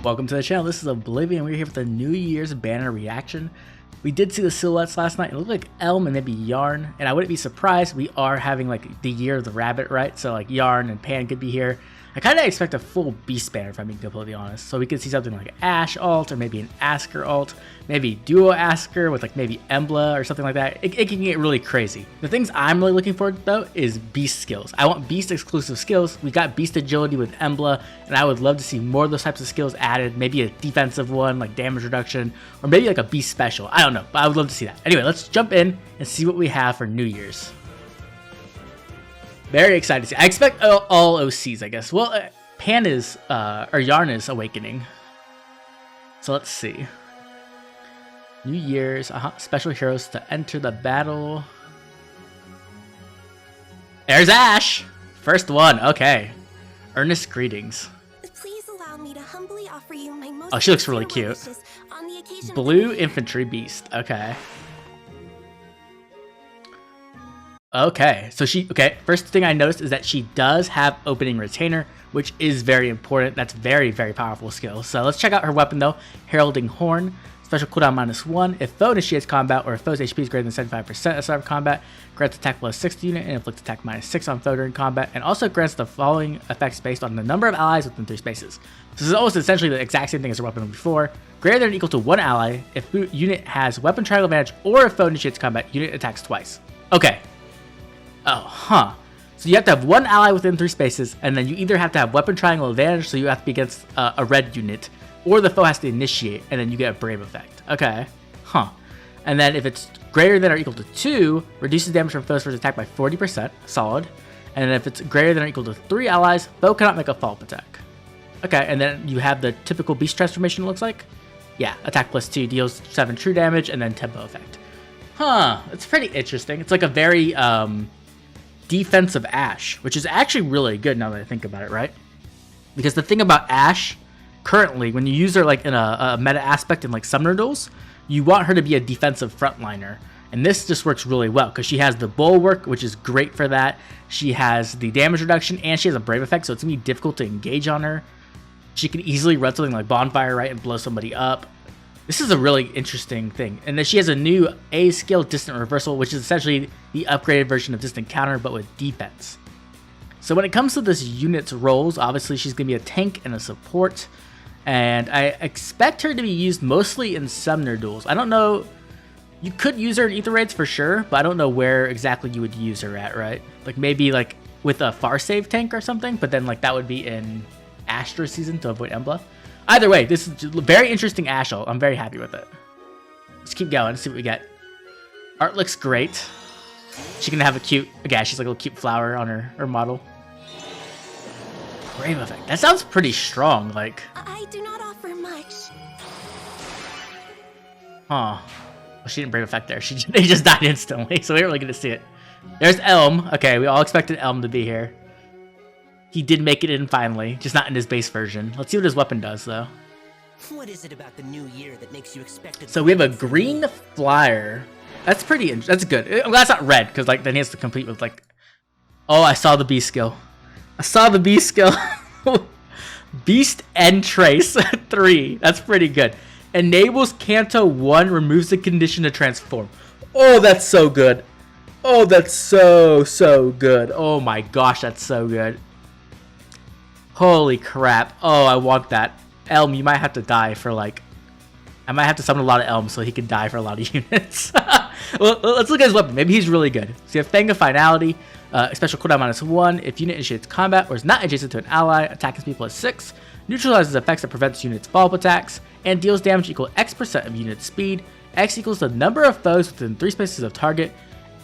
Welcome to the channel. This is Oblivion. We're here with the New Year's banner reaction. We did see the silhouettes last night. It looked like Elm and maybe Yarn, and I wouldn't be surprised. We are having like the year of the rabbit, right? So like Yarn and Panne could be here. I kind of expect a full beast banner if I'm being completely honest. So we could see something like Ash alt or maybe an Askr alt, maybe duo Askr with like maybe Embla or something like that. It can get really crazy. The things I'm really looking for though is beast skills. I want beast exclusive skills. We got beast agility with Embla, and I would love to see more of those types of skills added. Maybe a defensive one like damage reduction, or maybe like a beast special. I don't know, but I would love to see that. Anyway, let's jump in and see what we have for New Year's. Very excited to see. I expect all OCs, I guess. Well, Panne is, or Yarn is awakening. So let's see. New Year's, special heroes to enter the battle. There's Ash! First one, okay. Earnest greetings. Please allow me to humbly offer you my most. Oh, she looks really cute. On the occasion Blue infantry beast, okay. Okay, so first thing I noticed is that she does have opening retainer, which is very important. That's very, very powerful skill. So let's check out her weapon though. Heralding Horn, special cooldown -1. If foe initiates combat or if foe's HP is greater than 75% at the start of combat, grants attack +6 to unit and inflicts attack -6 on foe during combat, and also grants the following effects based on the number of allies within 3 spaces. So this is almost essentially the exact same thing as her weapon before. Greater than or equal to 1 ally if unit has weapon triangle advantage, or if foe initiates combat, unit attacks twice. Okay. So you have to have 1 ally within 3 spaces, and then you either have to have weapon triangle advantage, so you have to be against a red unit, or the foe has to initiate, and then you get a brave effect. Okay. And then if it's greater than or equal to 2, reduces damage from foe's first attack by 40%. Solid. And then if it's greater than or equal to 3 allies, foe cannot make a follow-up attack. Okay, and then you have the typical beast transformation, it looks like. Yeah, attack +2 deals 7 true damage, and then tempo effect. It's pretty interesting. It's like a very defensive Ash, which is actually really good now that I think about it, right? Because the thing about Ash currently, when you use her like in a meta aspect in like summoner duels, you want her to be a defensive frontliner, and this just works really well because she has the bulwark, which is great for that. She has the damage reduction, and she has a brave effect, so it's gonna be difficult to engage on her. She can easily run something like bonfire, right, and blow somebody up. This is a really interesting thing. And then she has a new A skill, Distant Reversal, which is essentially the upgraded version of Distant Counter, but with defense. So when it comes to this unit's roles, obviously she's going to be a tank and a support. And I expect her to be used mostly in summoner duels. I don't know, you could use her in Ether Raids for sure, but I don't know where exactly you would use her at, right? Like maybe like with a far save tank or something, but then like that would be in Astra season to avoid Embla. Either way, this is a very interesting Ash ult. I'm very happy with it. Let's keep going. Let's see what we get. Art looks great. She can have a cute, again, she's like a little cute flower on her model. Brave effect. That sounds pretty strong. Like, I do not offer much. Well, she didn't brave effect there. He just died instantly, so we weren't really going to see it. There's Elm. Okay, we all expected Elm to be here. He did make it in finally, just not in his base version. Let's see what his weapon does, though. What is it about the new year that makes you expect it? So we have a green flyer. That's pretty. That's good. Well, that's not red, because like then he has to complete with like. Oh, I saw the beast skill. I saw the beast skill. Beast and Trace 3. That's pretty good. Enables Canto 1. Removes the condition to transform. Oh, that's so good. Oh, that's so good. Oh my gosh, that's so good. Holy crap. Oh, I want that. Elm, you might have to die for like... I might have to summon a lot of Elms so he can die for a lot of units. Well, let's look at his weapon. Maybe he's really good. So you have Fang of Finality, special cooldown -1. If unit initiates combat or is not adjacent to an ally, attack speed +6. Neutralizes effects that prevents units' follow-up attacks. And deals damage equal X% of unit speed. X equals the number of foes within 3 spaces of target,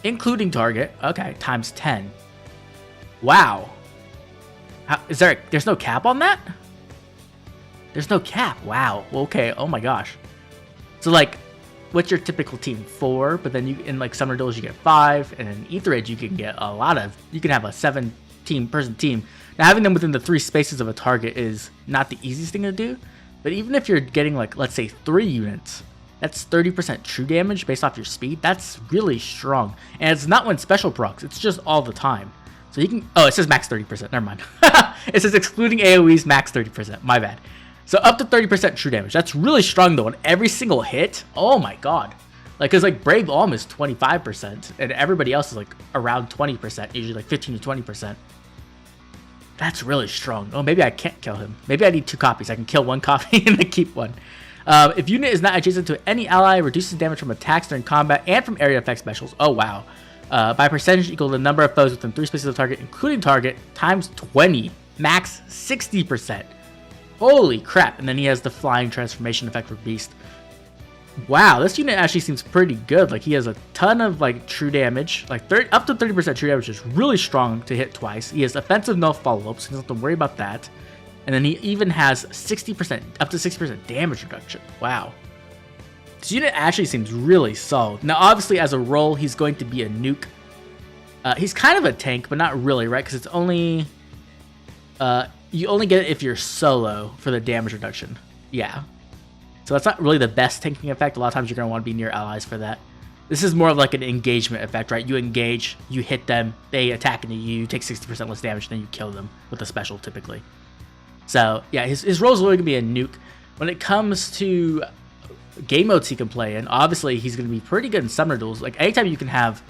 including target. Okay, times 10. Wow. There's no cap on that? There's no cap. Wow. Okay. Oh my gosh. So like, what's your typical team? 4, but then you in like summer duels you get 5, and in Ether Age you can get a lot of. You can have a 7-person team. Now having them within the 3 spaces of a target is not the easiest thing to do, but even if you're getting like let's say 3 units, that's 30% true damage based off your speed. That's really strong, and it's not when special procs. It's just all the time. So you can, oh, it says max 30%. Never mind. It says excluding AoEs, max 30%. My bad. So up to 30% true damage. That's really strong though. On every single hit. Oh my god. Like, cause like Brave Alm is 25%, and everybody else is like around 20%, usually like 15 to 20%. That's really strong. Oh, maybe I can't kill him. Maybe I need 2 copies. I can kill 1 copy and then keep 1. If unit is not adjacent to any ally, reduces damage from attacks during combat and from area effect specials. Oh wow. By percentage equal to the number of foes within 3 spaces of target, including target, times 20. Max 60%. Holy crap. And then he has the flying transformation effect for Beast. Wow, this unit actually seems pretty good. Like, he has a ton of like true damage, like up to 30% true damage, is really strong to hit twice. He has offensive no follow-up, so he doesn't have to worry about that. And then he even has 60%, up to 60% damage reduction. Wow. This unit actually seems really solid. Now, obviously, as a role, he's going to be a nuke. He's kind of a tank, but not really, right? Because it's only... you only get it if you're solo for the damage reduction. Yeah. So that's not really the best tanking effect. A lot of times you're going to want to be near allies for that. This is more of like an engagement effect, right? You engage, you hit them, they attack into you, you take 60% less damage, then you kill them with a special typically. So yeah, his role is really going to be a nuke. When it comes to game modes he can play in, obviously he's going to be pretty good in summoner duels. Like anytime you can have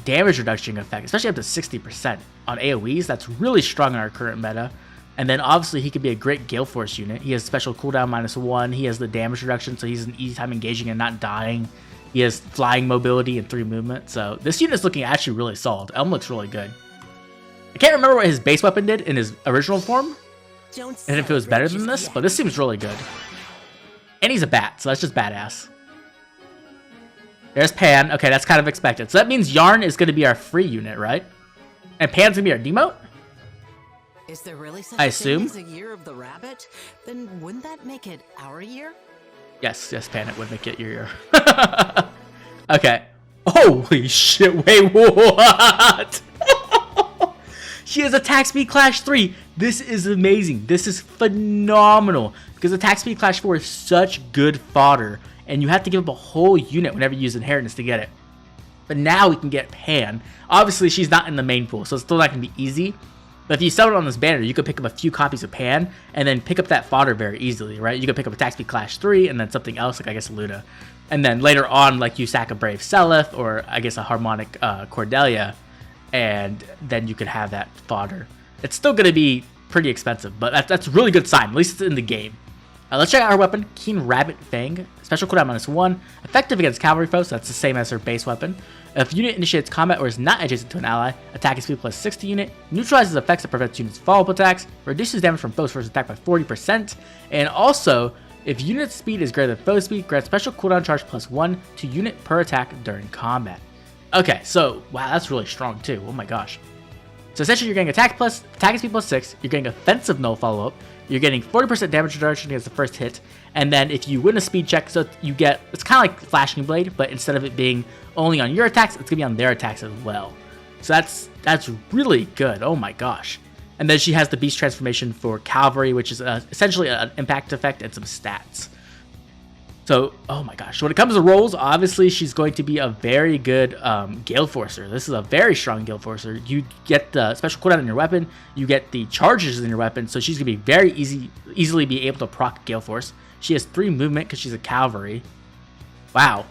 damage reduction effect, especially up to 60% on AoEs, that's really strong in our current meta. And then obviously he could be a great Gale Force unit. He has special cooldown -1. He has the damage reduction, so he's an easy time engaging and not dying. He has flying mobility and 3 movement. So this unit's looking actually really solid. Elm looks really good. I can't remember what his base weapon did in his original form, and if it was better than this, but this seems really good. And he's a bat, so that's just badass. There's Pan. Okay, that's kind of expected. So that means Yarn is going to be our free unit, right? And Pan's going to be our demote? Is there really such I a assume. thing as a year of the rabbit? Then wouldn't that make it our year? Yes, Pan, it would make it your year. Okay. Holy shit, wait, what? She has attack speed clash 3. This is amazing. This is phenomenal. Because attack speed clash 4 is such good fodder. And you have to give up a whole unit whenever you use inheritance to get it. But now we can get Pan. Obviously, she's not in the main pool, so it's still not going to be easy. But if you sell it on this banner, you could pick up a few copies of Pan and then pick up that fodder very easily, right? You could pick up attack speed clash 3 and then something else, like I guess Luda. And then later on, like you sack a Brave Seliph or I guess a Harmonic Cordelia, and then you could have that fodder. It's still going to be pretty expensive, but that's a really good sign. At least it's in the game. Let's check out her weapon, Keen Rabbit Fang. Special cooldown -1. Effective against cavalry foes, so that's the same as her base weapon. If unit initiates combat or is not adjacent to an ally, attack speed +6 to unit, neutralizes effects that prevents units' follow-up attacks, reduces damage from foes first attack by 40%, and also, if unit speed is greater than foe speed, grants special cooldown charge +1 to unit per attack during combat. Okay, so, wow, that's really strong too. Oh my gosh. So essentially, you're getting attack speed +6, you're getting offensive no follow-up, you're getting 40% damage reduction against the first hit, and then if you win a speed check, so you get, it's kind of like Flashing Blade, but instead of it being only on your attacks, it's going to be on their attacks as well. So that's really good. Oh my gosh. And then she has the Beast Transformation for Cavalry, which is essentially an impact effect and some stats. So, oh my gosh. So when it comes to rolls, obviously she's going to be a very good Gale Forcer. This is a very strong Gale Forcer. You get the special cooldown in your weapon. You get the charges in your weapon. So she's going to be very easily be able to proc Gale Force. She has 3 movement because she's a Cavalry. Wow.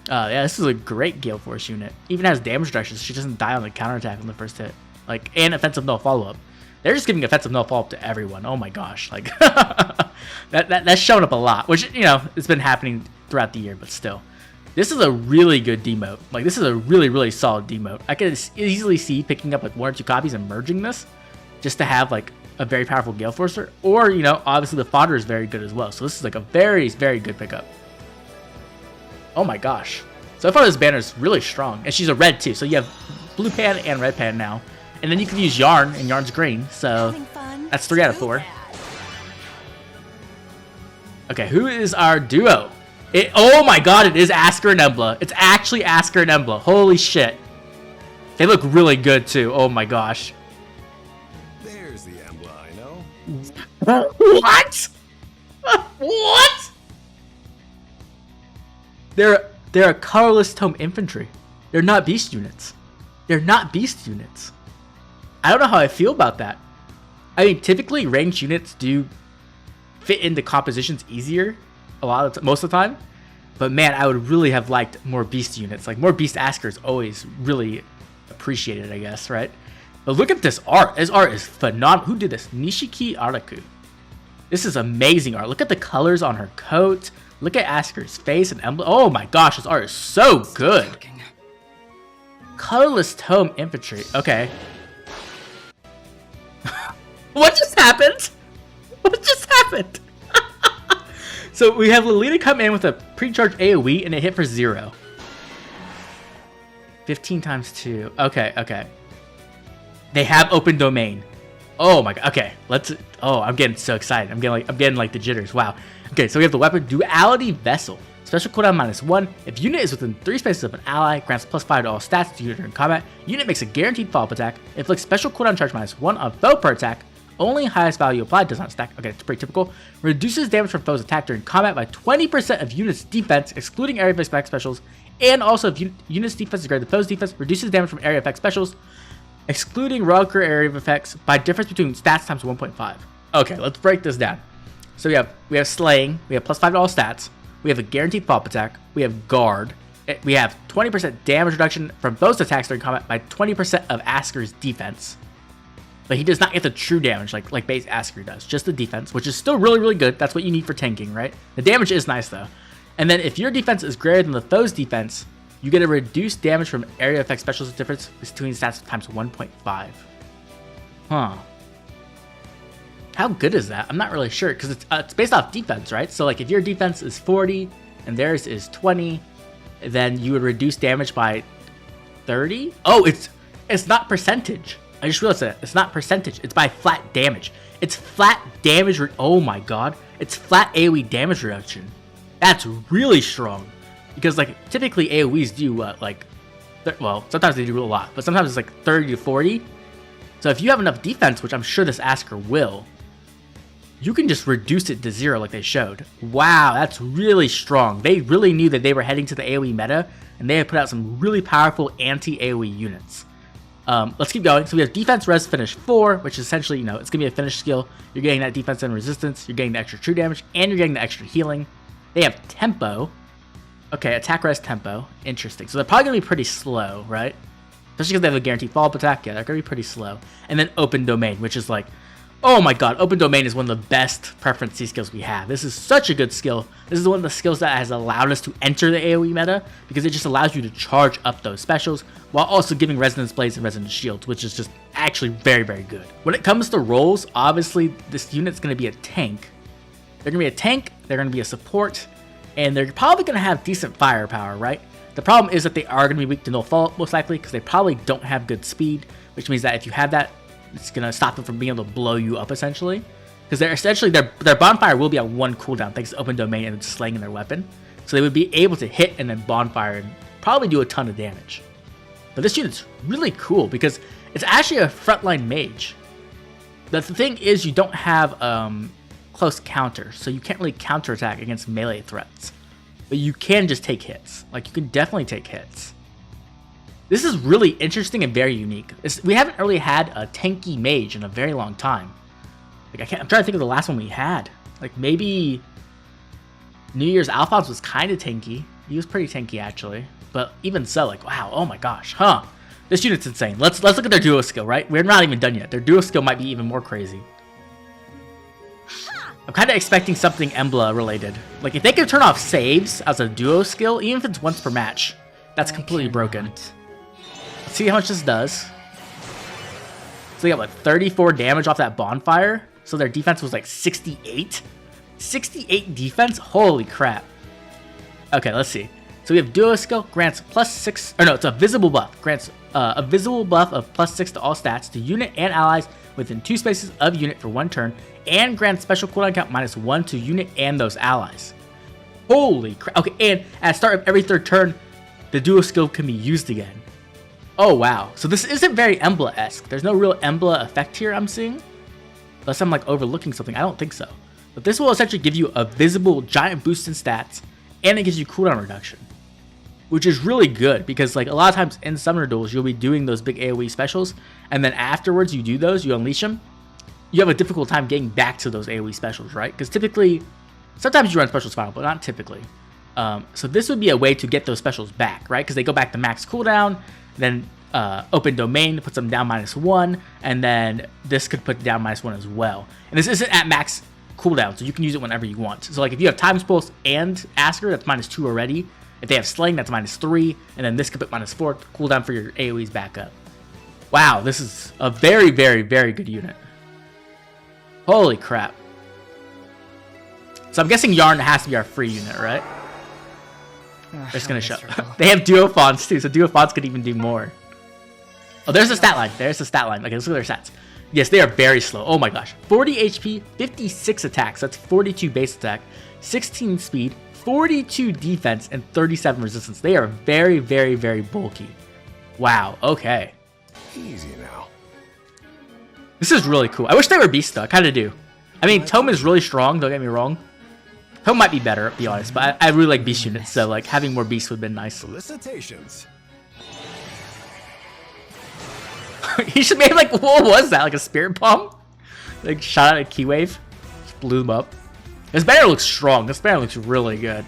Yeah, this is a great Gale Force unit. Even has damage reduction, so she doesn't die on the counterattack on the first hit. Like, and offensive no follow-up. They're just giving offensive no follow-up to everyone. Oh my gosh. Like, that's showing up a lot, which, you know, it's been happening throughout the year, but still. This is a really good demote. Like, this is a really, really solid demote. I could easily see picking up like 1 or 2 copies and merging this just to have like a very powerful Gale Forcer. Or, you know, obviously the fodder is very good as well. So this is like a very, very good pickup. Oh my gosh. So far this banner is really strong. And she's a red too. So you have blue Pan and red Pan now. And then you can use Yarn, and Yarn's green. So that's 3 out of 4. Okay, who is our duo? Oh my god, it is Askr and Embla. It's actually Askr and Embla. Holy shit. They look really good too. Oh my gosh. There's the Embla, I know. What? What? They're a colorless tome infantry. They're not beast units. They're not beast units. I don't know how I feel about that. I mean, typically ranged units do fit into compositions easier most of the time. But man, I would really have liked more beast units. Like more beast Askr is always really appreciated, I guess, right? But look at this art. This art is phenomenal. Who did this? Nishiki Araku. This is amazing art. Look at the colors on her coat. Look at Asker's face and emblem. Oh my gosh, this art is so good. Colorless tome infantry. Okay. What just happened? What just happened? So we have Lolita come in with a pre-charged AoE and it hit for 0. 15 times 2. Okay, okay. They have open domain. Oh my god. Okay, let's. Oh, I'm getting so excited. I'm getting like the jitters. Wow. Okay, so we have the weapon Duality Vessel. Special cooldown -1. If unit is within 3 spaces of an ally, grants +5 to all stats to unit during combat. Unit makes a guaranteed follow-up attack. Inflicts special cooldown charge -1 on foe per attack. Only highest value applied, does not stack. Okay, it's pretty typical. Reduces damage from foes attack during combat by 20% of unit's defense, excluding area effect specials. And also, if unit's defense is greater than foe's defense, reduces damage from area effect specials, excluding reliquary area of effects by difference between stats times 1.5. Okay, let's break this down. So we have slaying, we have +5 to all stats, we have a guaranteed follow-up attack, we have guard, we have 20% damage reduction from foe's attacks during combat by 20% of Asker's defense. But he does not get the true damage like base Askr does, just the defense, which is still really, really good. That's what you need for tanking, right? The damage is nice though. And then if your defense is greater than the foe's defense, you get a reduced damage from area effect specials difference between stats times 1.5. Huh. How good is that? I'm not really sure because it's based off defense, right? So like if your defense is 40 and theirs is 20, then you would reduce damage by 30. Oh, it's not percentage. I just realized that it's not percentage. It's by flat damage. It's flat damage. Oh my god. It's flat AoE damage reduction. That's really strong. Because like typically AoEs do well, sometimes they do a lot, but sometimes it's like 30 to 40. So if you have enough defense, which I'm sure this Askr will, you can just reduce it to 0 like they showed. Wow, that's really strong. They really knew that they were heading to the AoE meta, and they had put out some really powerful anti-AoE units. Let's keep going. So we have defense res finish 4, which is essentially, it's going to be a finish skill. You're getting that defense and resistance, you're getting the extra true damage, and you're getting the extra healing. They have tempo. Okay, attack res tempo. Interesting. So they're probably going to be pretty slow, right? Especially because they have a guaranteed follow-up attack. Yeah, they're going to be pretty slow. And then open domain, which is like, oh my god, open domain is one of the best preference C skills we have. This is such a good skill. This is one of the skills that has allowed us to enter the AoE meta because it just allows you to charge up those specials while also giving resonance blades and resonance shields, which is just actually very, very good. When it comes to roles, obviously this unit's going to be a tank. They're going to be a tank, they're going to be a support, and they're probably going to have decent firepower, right? The problem is that they are going to be weak to no follow-up most likely because they probably don't have good speed, which means that if you have that, it's going to stop them from being able to blow you up essentially. Because they're essentially, their bonfire will be on 1 cooldown thanks to open domain and slaying their weapon. So they would be able to hit and then bonfire and probably do a ton of damage. But this unit's really cool because it's actually a frontline mage. The thing is you don't have close counter, so you can't really counterattack against melee threats. But you can just take hits. Like you can definitely take hits. This is really interesting and very unique. We haven't really had a tanky mage in a very long time. Like I'm trying to think of the last one we had. Like maybe New Year's Alphonse was kind of tanky. He was pretty tanky actually. But even so, like wow, oh my gosh, huh? This unit's insane. Let's look at their duo skill, right? We're not even done yet. Their duo skill might be even more crazy. I'm kind of expecting something Embla related. Like if they can turn off saves as a duo skill, even if it's once per match, that's completely broken. Let's see how much this does. So they got like 34 damage off that bonfire. So their defense was like 68. 68 defense? Holy crap. Okay, let's see. So we have duo skill, grants +6, or no, it's a visible buff. Grants a visible buff of +6 to all stats to unit and allies within 2 spaces of unit for 1 turn, and grants special cooldown count -1 to unit and those allies. Holy crap. Okay, and at the start of every 3rd turn, the duo skill can be used again. Oh wow, so this isn't very Embla-esque. There's no real Embla effect here I'm seeing. Unless I'm like overlooking something, I don't think so. But this will essentially give you a visible giant boost in stats, and it gives you cooldown reduction. which is really good because like a lot of times in Summoner Duels, you'll be doing those big AoE specials, and then afterwards you do those, you unleash them, you have a difficult time getting back to those AoE specials, right? Because typically, sometimes you run specials final, but not typically. So this would be a way to get those specials back, right? Because they go back to max cooldown, then open domain puts them down -1, and then this could put down -1 as well. And this isn't at max cooldown, so you can use it whenever you want. So like if you have Time's Pulse and Askr, that's -2 already. If they have Slaying, that's -3, and then this could put -4 cooldown for your AoEs back up. Wow, this is a very, very, very good unit. Holy crap. So I'm guessing Yarn has to be our free unit, right? They're just gonna show. They have duo fonts too, so duo fonts could even do more. Oh, there's the stat line. There's the stat line. Okay, let's look at their stats. Yes, they are very slow. Oh my gosh. 40 HP, 56 attacks. That's 42 base attack, 16 speed, 42 defense, and 37 resistance. They are very, very, very bulky. Wow, okay. Easy now. This is really cool. I wish they were beast though. I kind of do. I mean, Tome is really strong. Don't get me wrong. Tome might be better, to be honest. But I really like beast units. So like having more beasts would have been nice. Solicitations. He should maybe like, what was that? Like a spirit bomb? Like shot at a key wave. Just blew them up. This banner looks strong. This banner looks really good.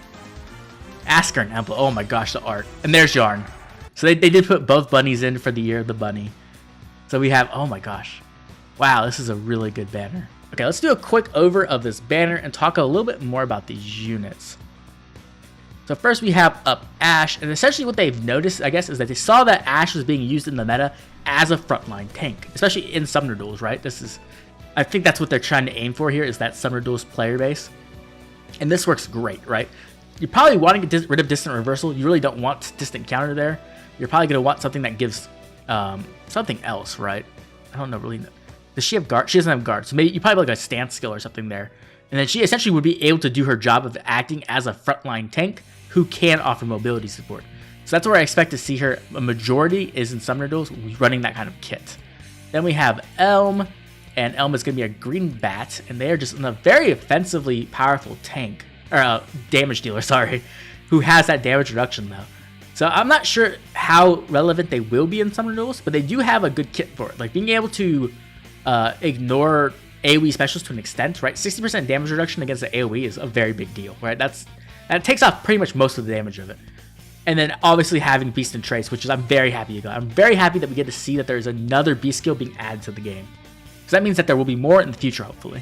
Askr Embla. Oh my gosh, the art. And there's Yarn. So they did put both bunnies in for the year of the bunny. So we have, oh my gosh. Wow, this is a really good banner. Okay, let's do a quick over of this banner and talk a little bit more about these units. So first we have up Ashe, and essentially what they've noticed, I guess, is that they saw that Ashe was being used in the meta as a frontline tank, especially in Summoner Duels, right? I think that's what they're trying to aim for here, is that Summoner Duels player base. And this works great, right? You're probably wanting to get rid of Distant Reversal. You really don't want Distant Counter there. You're probably going to want something that gives something else, right? I don't know really. Does she have guard? She doesn't have guard. So maybe you probably have like a stance skill or something there. And then she essentially would be able to do her job of acting as a frontline tank who can offer mobility support. So that's where I expect to see her. A majority is in Summoner Duels running that kind of kit. Then we have Elm, and Elm is going to be a green bat, and they are just a very offensively powerful tank, or damage dealer, sorry, who has that damage reduction though. So I'm not sure how relevant they will be in Summoner Duels, but they do have a good kit for it. Like being able to ignore AoE specials to an extent, right? 60% damage reduction against the AoE is a very big deal, right? That takes off pretty much most of the damage of it. And then obviously having Beast and Trace, which is I'm very happy about. I'm very happy that we get to see that there's another Beast skill being added to the game. Because that means that there will be more in the future, hopefully.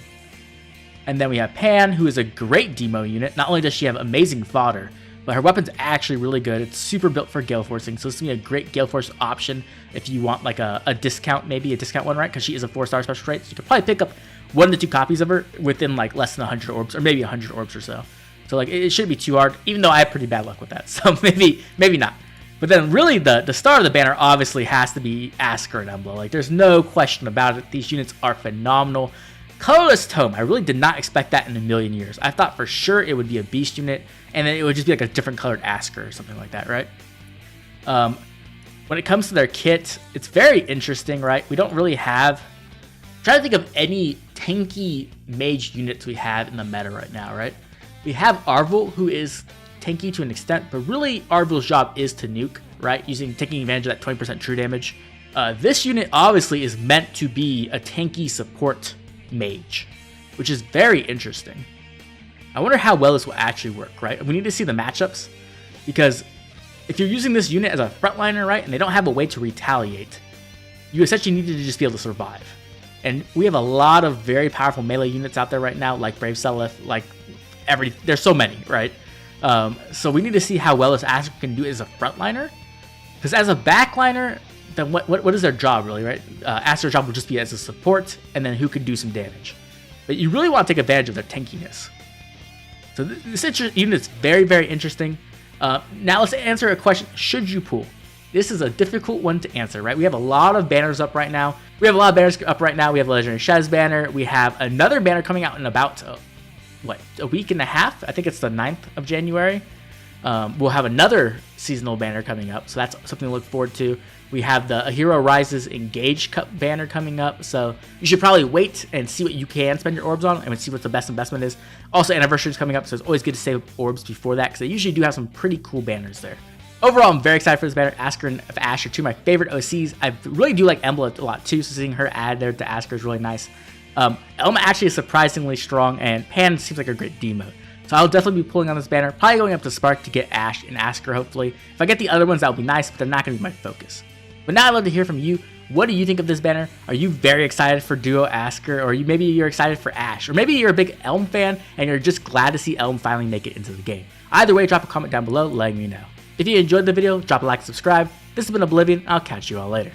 And then we have Panne, who is a great demo unit. Not only does she have amazing fodder, but her weapon's actually really good. It's super built for Gale Forcing, so this is going to be a great Gale Force option if you want like a discount, maybe a discount one, right? Because she is a 4-star special trait, so you could probably pick up 1 to 2 copies of her within like less than 100 orbs, or maybe 100 orbs or so. So like it shouldn't be too hard, even though I have pretty bad luck with that, so maybe not. But then really the star of the banner obviously has to be Askr Embla. Like there's no question about it. These units are phenomenal. Colorless Tome, I really did not expect that in a million years. I thought for sure it would be a beast unit, and then it would just be like a different colored Askr or something like that, right? When it comes to their kit, it's very interesting, right? We don't really have... I'm trying to think of any tanky mage units we have in the meta right now, right? We have Arvel, who is tanky to an extent, but really Arvel's job is to nuke, right? Taking advantage of that 20% true damage. This unit obviously is meant to be a tanky support mage, which is very interesting. I wonder how well this will actually work, right? We need to see the matchups, because if you're using this unit as a frontliner, right, and they don't have a way to retaliate, you essentially need to just be able to survive. And we have a lot of very powerful melee units out there right now, like Brave Seleth, like there's so many, right? So we need to see how well this Askr can do as a frontliner, because as a backliner, then what is their job really, right? Askr's job will just be as a support, and then who can do some damage. But you really want to take advantage of their tankiness. So this unit is very, very interesting. Now let's answer a question: should you pool? This is a difficult one to answer, right? We have a lot of banners up right now. We have a Legendary Shez banner. We have another banner coming out in about a week and a half. I think it's the 9th of January. We'll have another seasonal banner coming up, so that's something to look forward to. We have the A Hero Rises Engage Cup banner coming up, so you should probably wait and see what you can spend your orbs on and see what the best investment is. Also, Anniversary is coming up, so it's always good to save orbs before that, because they usually do have some pretty cool banners there. Overall, I'm very excited for this banner. Askr and Ash are two of my favorite OCs. I really do like Embla a lot too, so seeing her add there to Askr is really nice. Elma actually is surprisingly strong, and Pan seems like a great demo. So I'll definitely be pulling on this banner, probably going up to Spark to get Ash and Askr hopefully. If I get the other ones, that would be nice, but they're not going to be my focus. But now I'd love to hear from you. What do you think of this banner? Are you very excited for Duo Askr, or maybe you're excited for Ash? Or maybe you're a big Elm fan and you're just glad to see Elm finally make it into the game. Either way, drop a comment down below letting me know. If you enjoyed the video, drop a like and subscribe. This has been Oblivion. I'll catch you all later.